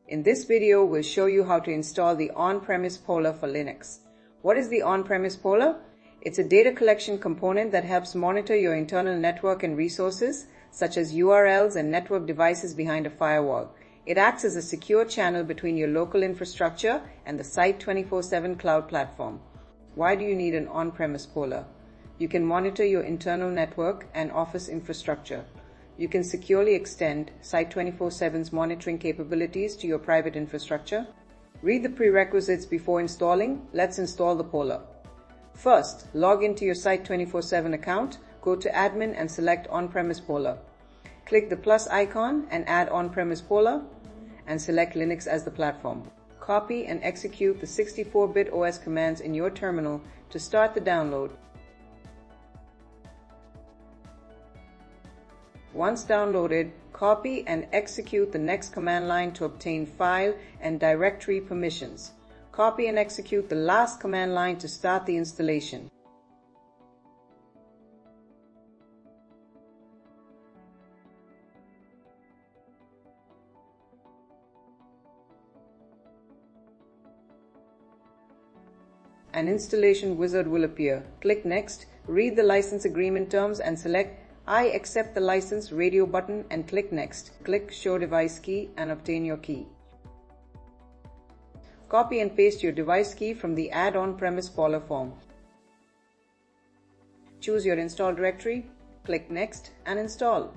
In this video, we'll show you how to install the On-Premise Poller for Linux. What is the On-Premise Poller? It's a data collection component that helps monitor your internal network and resources, such as URLs and network devices behind a firewall. It acts as a secure channel between your local infrastructure and the Site24x7 cloud platform. Why do you need an on-premise poller? You can monitor your internal network and office infrastructure. You can securely extend Site24x7's monitoring capabilities to your private infrastructure. Read the prerequisites before installing. Let's install the poller. First, log into your Site24x7 account, go to Admin and select On-Premise Poller. Click the plus icon and add On-Premise Poller and select Linux as the platform. Copy and execute the 64-bit OS commands in your terminal to start the download. Once downloaded, copy and execute the next command line to obtain file and directory permissions. Copy and execute the last command line to start the installation. An installation wizard will appear. Click Next, read the license agreement terms and select I accept the license radio button and click Next. Click Show Device Key and obtain your key. Copy and paste your device key from the Add On-Premise Poller form. Choose your install directory, click Next and install.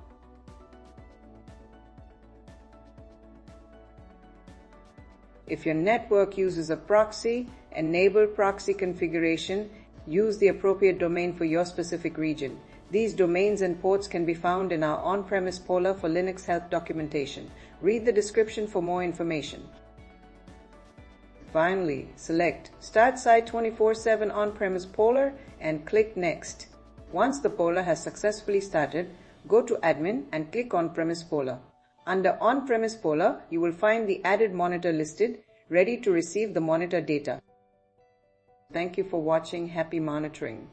If your network uses a proxy, enable proxy configuration. Use the appropriate domain for your specific region. These domains and ports can be found in our On-Premise Poller for Linux help documentation. Read the description for more information. Finally, select Start Site24x7 On-Premise Poller and click Next. Once the poller has successfully started, go to Admin and click On-Premise Poller. Under On-Premise Poller, you will find the added monitor listed, ready to receive the monitor data. Thank you for watching. Happy monitoring.